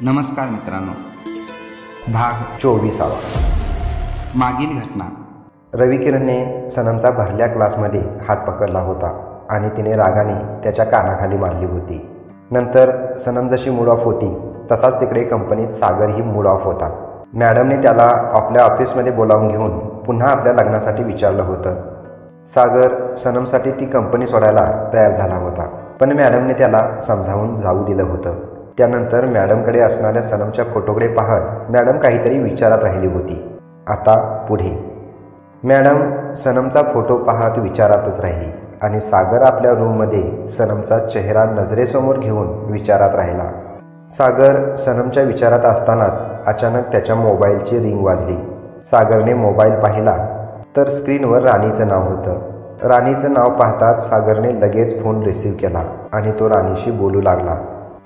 नमस्कार मित्रांनो, भाग 24. मागील घटना. रवी किरणने सनमचा भरल्या क्लासमध्ये हात पकडला होता आणि तिने रागाने त्याच्या कानाखाली मारली होती. नंतर सनम जशी मूड ऑफ होती तसाच तिकडे कंपनीत सागरही मूड ऑफ होता. मॅडमने त्याला आपल्या ऑफिसमध्ये बोलावून घेऊन पुन्हा आपल्या लग्नासाठी विचारलं होतं. सागर सनमसाठी ती कंपनी सोडायला तयार झाला होता, पण मॅडमने त्याला समजावून जाऊ दिलं होतं. त्यानंतर मॅडमकडे असणाऱ्या सनमच्या फोटोकडे पाहत मॅडम काहीतरी विचारात राहिली होती. आता पुढे. मॅडम सनमचा फोटो पाहत विचारातच राहिली आणि सागर आपल्या रूममध्ये सनमचा चेहरा नजरेसमोर घेऊन विचारात राहिला. सागर सनमच्या विचारात असतानाच अचानक त्याच्या मोबाईलची रिंग वाजली. सागरने मोबाईल पाहिला तर स्क्रीनवर राणीचं नाव होतं. राणीचं नाव पाहताच सागरने लगेच फोन रिसीव्ह केला आणि तो राणीशी बोलू लागला.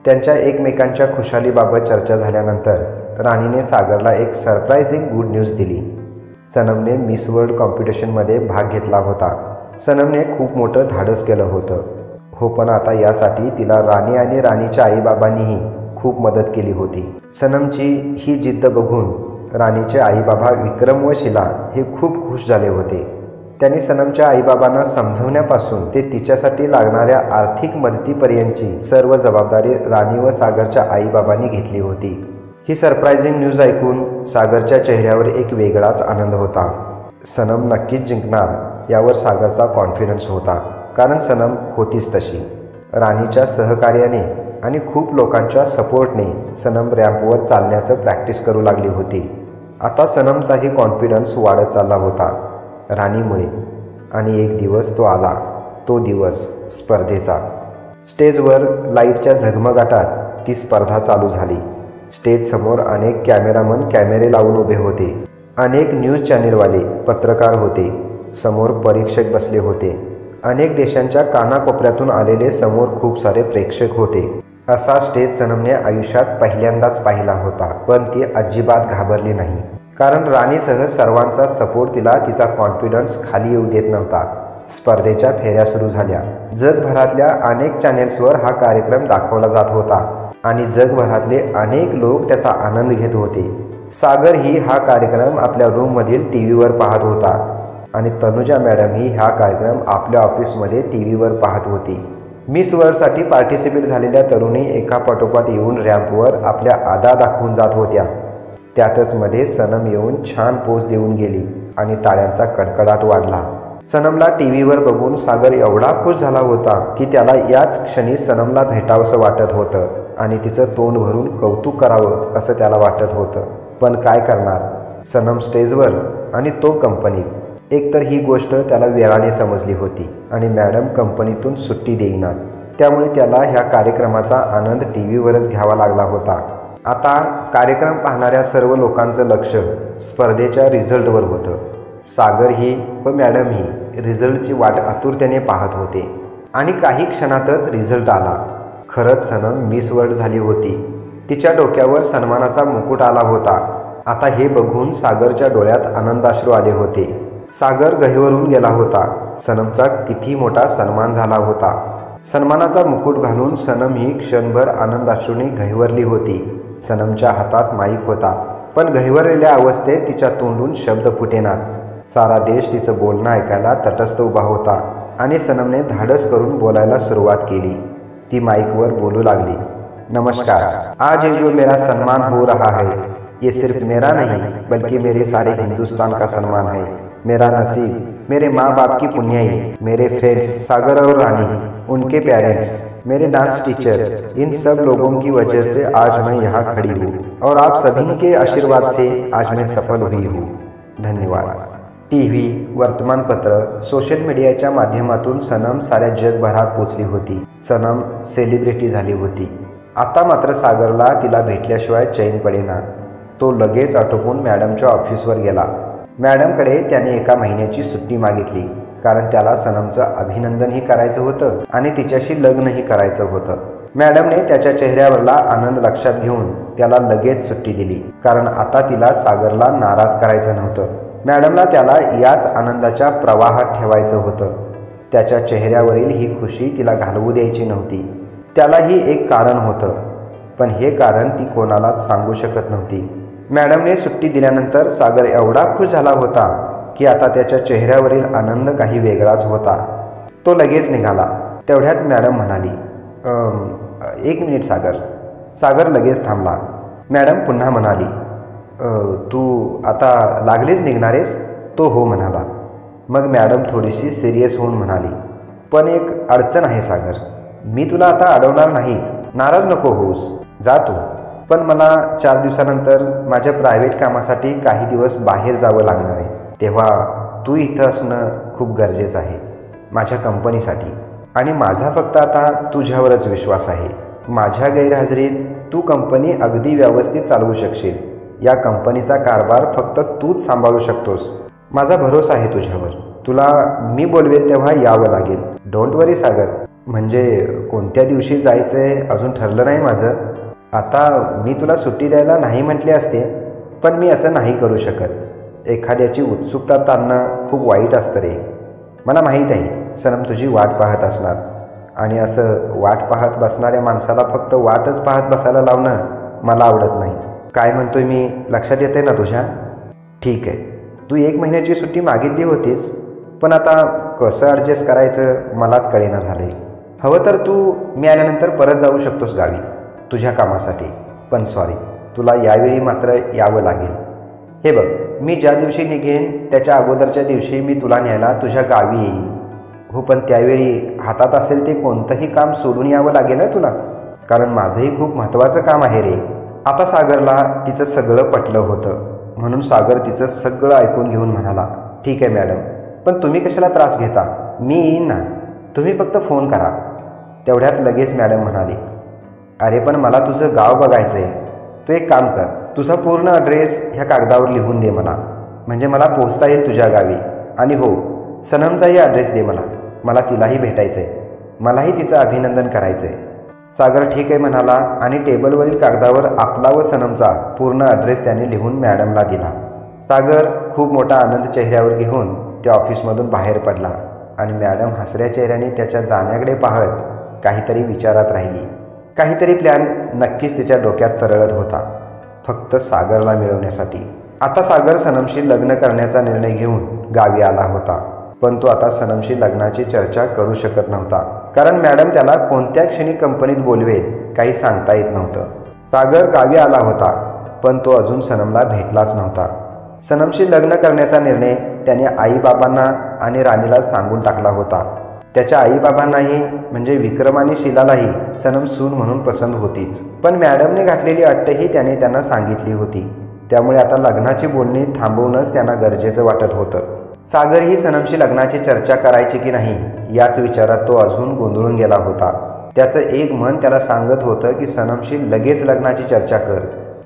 त्यांच्या एकमेकांच्या खुशालीबाबत चर्चा झाल्यानंतर राणीने सागरला एक सरप्राइझिंग गुड न्यूज दिली. सनमने मिस वर्ल्ड कॉम्पिटिशनमध्ये भाग घेतला होता. सनमने खूप मोठं धाडस केलं होतं. हो, पण आता यासाठी तिला राणी आणि राणीच्या आईबाबांनीही खूप मदत केली होती. सनमची ही जिद्द बघून राणीचे आईबाबा विक्रम व शिला हे खूप खुश झाले होते. त्यांनी सनमच्या आईबाबांना समजवण्यापासून ते तिच्यासाठी लागणाऱ्या आर्थिक मदतीपर्यंतची सर्व जबाबदारी राणी व सागरच्या आईबाबांनी घेतली होती. ही सरप्राइझिंग न्यूज ऐकून सागरच्या चेहऱ्यावर एक वेगळाच आनंद होता. सनम नक्कीच जिंकणार यावर सागरचा कॉन्फिडन्स होता, कारण सनम होतीच तशी. राणीच्या सहकार्याने आणि खूप लोकांच्या सपोर्टने सनम रॅम्पवर चालण्याचं प्रॅक्टिस करू लागली होती. आता सनमचाही कॉन्फिडन्स वाढत चालला होता राणीमुळे. आणि एक दिवस तो आला, तो दिवस स्पर्धेचा. स्टेजवर लाईटच्या झगमगाटात ती स्पर्धा चालू झाली. स्टेजसमोर अनेक कॅमेरामन कॅमेरे लावून उभे होते. अनेक न्यूज चॅनेलवाले पत्रकार होते. समोर परीक्षक बसले होते. अनेक देशांच्या कानाकोपऱ्यातून आलेले समोर खूप सारे प्रेक्षक होते. असा स्टेज सनमने आयुष्यात पहिल्यांदाच पाहिला होता, पण ती अजिबात घाबरली नाही, कारण राणीसह सर्वांचा सपोर्ट तिला तिचा कॉन्फिडन्स खाली येऊ देत नव्हता. स्पर्धेच्या फेऱ्या सुरू झाल्या. जगभरातल्या अनेक चॅनेल्सवर हा कार्यक्रम दाखवला जात होता आणि जगभरातले अनेक लोक त्याचा आनंद घेत होते. सागरही हा कार्यक्रम आपल्या रूममधील टीव्हीवर पाहत होता आणि तनुजा मॅडमही हा कार्यक्रम आपल्या ऑफिसमध्ये टीव्हीवर पाहत होती. मिस वर्ल्डसाठी पार्टिसिपेट झालेल्या तरुणी एकापाठोपाठ येऊन रॅम्पवर आपल्या अदा दाखवून जात होत्या. त्यातच मध्ये सनम येऊन छान पोज देऊन गेली आणि टाळ्यांचा कडकडाट वाढला. सनमला टीव्हीवर बघून सागर एवढा खुश झाला होता की त्याला याच क्षणी सनमला भेटावंसं वाटत होतं आणि तिचं तोंड भरून कौतुक करावं असं त्याला वाटत होतं. पण काय करणार, सनम स्टेजवर आणि तो कंपनीत. एकतर ही गोष्ट त्याला वेळाने समजली होती आणि मॅडम कंपनीतून सुट्टी देईनात, त्यामुळे त्याला ह्या कार्यक्रमाचा आनंद टीव्हीवरच घ्यावा लागला होता. आता कार्यक्रम पाहणाऱ्या सर्व लोकांचं लक्ष स्पर्धेच्या रिझल्टवर होतं. सागरही व मॅडमही रिझल्टची वाट आतुरतेने पाहत होते आणि काही क्षणातच रिझल्ट आला. खरंच सनम मिस वर्ल्ड झाली होती. तिच्या डोक्यावर सन्मानाचा मुकुट आला होता. आता हे बघून सागरच्या डोळ्यात आनंदाश्रू आले होते. सागर गहिवरून गेला होता. सनमचा किती मोठा सन्मान झाला होता. सन्मानाचा मुकुट घालून सनम ही क्षणभर आनंदाश्रूंनी गहिवरली होती. सनमच्या हातात माईक होता, पण गहिवरलेल्या अवस्थेत तिच्या तोंडून शब्द फुटेनात. सारा देश तिचं बोलणं ऐकायला तटस्थ उभा होता आणि सनमने धाडस करून बोलायला सुरुवात केली. ती माईकवर बोलू लागली. नमस्कार, आज ये जो मेरा सम्मान हो रहा है, ये सिर्फ मेरा नहीं बल्कि मेरे सारे हिंदुस्तान का सम्मान है. मेरा नसीब, मेरे माँ बाप की पुण्याई, मेरे फ्रेंड्स सागर और रानी, उनके पेरेंट्स, मेरे डांस टीचर, इन सब लोगों की वजह से आज मैं यहाँ खड़ी हूँ और आप सभी के आशीर्वाद से आज मैं सफल हुई हूँ. धन्यवाद. टीव्ही, वर्तमानपत्र, सोशल मीडियाच्या माध्यमातून सनम साऱ्या जगभरात पोचली होती. सनम सेलिब्रिटी झाली होती. आता मात्र सागरला तिला भेटल्याशिवाय चैन पडेना. तो लगेच आटोपून मॅडमच्या ऑफिसवर गेला. मॅडमकडे त्याने 1 महिन्याची सुट्टी मागितली, कारण त्याला सनमचं अभिनंदनही करायचं होतं आणि तिच्याशी लग्नही करायचं होतं. मॅडमने त्याच्या चेहऱ्यावरला आनंद लक्षात घेऊन त्याला लगेच सुट्टी दिली, कारण आता तिला सागरला नाराज करायचं नव्हतं. मॅडमला त्याला याच आनंदाच्या प्रवाहात ठेवायचं होतं. त्याच्या चेहऱ्यावरील ही खुशी तिला घालवू द्यायची नव्हती. त्यालाही एक कारण होतं. पण हे कारण ती कोणालाच सांगू शकत नव्हती. मॅडमने सुट्टी दिल्यानंतर सागर एवढा खुश झाला होता की आता त्याच्या चेहऱ्यावरील आनंद काही वेगळाच होता. तो लगेच निघाला. तेवढ्यात मॅडम म्हणाली, एक मिनिट सागर. सागर लगेच थांबला. मॅडम पुन्हा म्हणाली, तू आता लागलीच निघणारेस? तो हो म्हणाला. मग मॅडम थोडीशी सिरियस होऊन म्हणाली, पण एक अडचण आहे सागर. मी तुला आता अडवणार नाहीच, नाराज नको होऊस, जा तू. पण मला 4 दिवसानंतर माझ्या प्रायव्हेट कामासाठी काही दिवस बाहेर जावं लागणार आहे. तेव्हा तू इथं असणं खूप गरजेचं आहे माझ्या कंपनीसाठी. आणि माझा फक्त आता तुझ्यावरच विश्वास आहे. माझ्या गैरहजेरीत तू कंपनी अगदी व्यवस्थित चालवू शकशील. या कंपनीचा कारभार फक्त तूच सांभाळू शकतोस. माझा भरोसा आहे तुझ्यावर. तुला मी बोलवेल तेव्हा यावं लागेल. डोंट वरी सागर. म्हणजे कोणत्या दिवशी जायचं आहे अजून ठरलं नाही माझं. आता मी तुला सुट्टी द्यायला नाही म्हटले असते, पण मी असं नाही करू शकत. एखाद्याची उत्सुकता ताणणं खूप वाईट असतं रे. मला माहीत आहे सनम तुझी वाट पाहत असणार. आणि असं वाट पाहत बसणाऱ्या माणसाला फक्त वाटच पाहत बसायला लावणं मला आवडत नाही. काय म्हणतोय मी लक्षात येते ना तुझ्या? ठीक आहे, तू 1 महिन्याची सुट्टी मागितली होतीस, पण आता कसं ॲडजस्ट करायचं मलाच कळेना झालं आहे. हवं तर तू मी आल्यानंतर परत जाऊ शकतोस गावी तुझ्या कामासाठी. पण सॉरी, तुला यावेळी मात्र यावं लागेल. हे बघ, मी ज्या दिवशी निघेन त्याच्या अगोदरच्या दिवशी मी तुला न्यायला तुझ्या गावी येईन. हो, पण त्यावेळी हातात असेल ते कोणतंही काम सोडून यावं लागेल ना तुला, कारण माझंही खूप महत्त्वाचं काम आहे रे. आता सागरला तिचं सगळं पटलं होतं, म्हणून सागर तिचं सगळं ऐकून घेऊन म्हणाला, ठीक आहे मॅडम, पण तुम्ही कशाला त्रास घेता? मी येईन ना, तुम्ही फक्त फोन करा. तेवढ्यात लगेच मॅडम म्हणाली, अरे पण मला तुझं गाव बघायचं आहे. तू एक काम कर, तुझा पूर्ण ॲड्रेस ह्या कागदावर लिहून दे मला, म्हणजे मला पोहोचता येईल तुझ्या गावी. आणि हो, सनमचाही ॲड्रेस दे मला तिलाही भेटायचं आहे. मलाही तिचं अभिनंदन करायचं आहे. सागर ठीक आहे म्हणाला आणि टेबलवरील कागदावर आपला व सनमचा पूर्ण ॲड्रेस त्याने लिहून मॅडमला दिला. सागर खूप मोठा आनंद चेहऱ्यावर घेऊन त्या ऑफिसमधून बाहेर पडला आणि मॅडम हसऱ्या चेहऱ्याने त्याच्या जाण्याकडे पाहत काहीतरी विचारात राहिली. काहीतरी प्लॅन नक्कीच तिच्या डोक्यात तरळत होता, फक्त सागरला मिळवण्यासाठी. आता सागर सनमशी लग्न करण्याचा निर्णय घेऊन गावी आला होता, पण तो आता सनमशी लग्नाची चर्चा करू शकत नव्हता, कारण मॅडम त्याला कोणत्या क्षणी कंपनीत बोलवेल काही सांगता येत नव्हतं. सागर गावी आला होता, पण तो अजून सनमला भेटलाच नव्हता. सनमशी लग्न करण्याचा निर्णय त्याने आईबाबांना आणि राणीला सांगून टाकला होता. त्याच्या आईबाबांनाही म्हणजे विक्रम आणि शीलालाही सनम सून म्हणून पसंत होतीच, पण मॅडमने घातलेली अट्टही त्यांना सांगितली होती. त्यामुळे आता लग्नाची बोलणी थांबवणंच त्यांना गरजेचं वाटत होतं. सागरही सनमशी लग्नाची चर्चा करायची की नाही याच विचारात तो अजून गोंधळून गेला होता. त्याचं एक मन त्याला सांगत होतं की सनमशी लगेच लग्नाची चर्चा कर,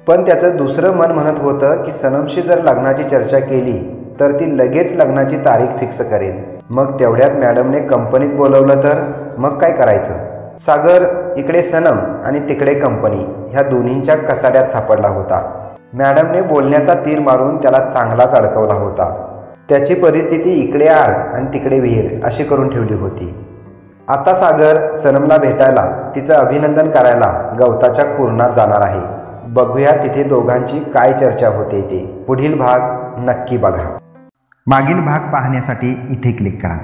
पण त्याचं दुसरं मन म्हणत होतं की सनमशी जर लग्नाची चर्चा केली तर ती लगेच लग्नाची तारीख फिक्स करेल. मग तेवढ्यात मॅडमने कंपनीत बोलवलं तर मग काय करायचं? सागर इकडे सनम आणि तिकडे कंपनी ह्या दोन्हींच्या कचाड्यात सापडला होता. मॅडमने बोलण्याचा तीर मारून त्याला चांगलाच अडकवला होता. त्याची परिस्थिती इकडे आड आणि तिकडे विहीर अशी करून ठेवली होती. आता सागर सनमला भेटायला, तिचं अभिनंदन करायला गवताच्या कुरणात जाणार आहे. बघूया तिथे दोघांची काय चर्चा होते ते. पुढील भाग नक्की बघा. मागील भाग पाहण्यासाठी इथे क्लिक करा.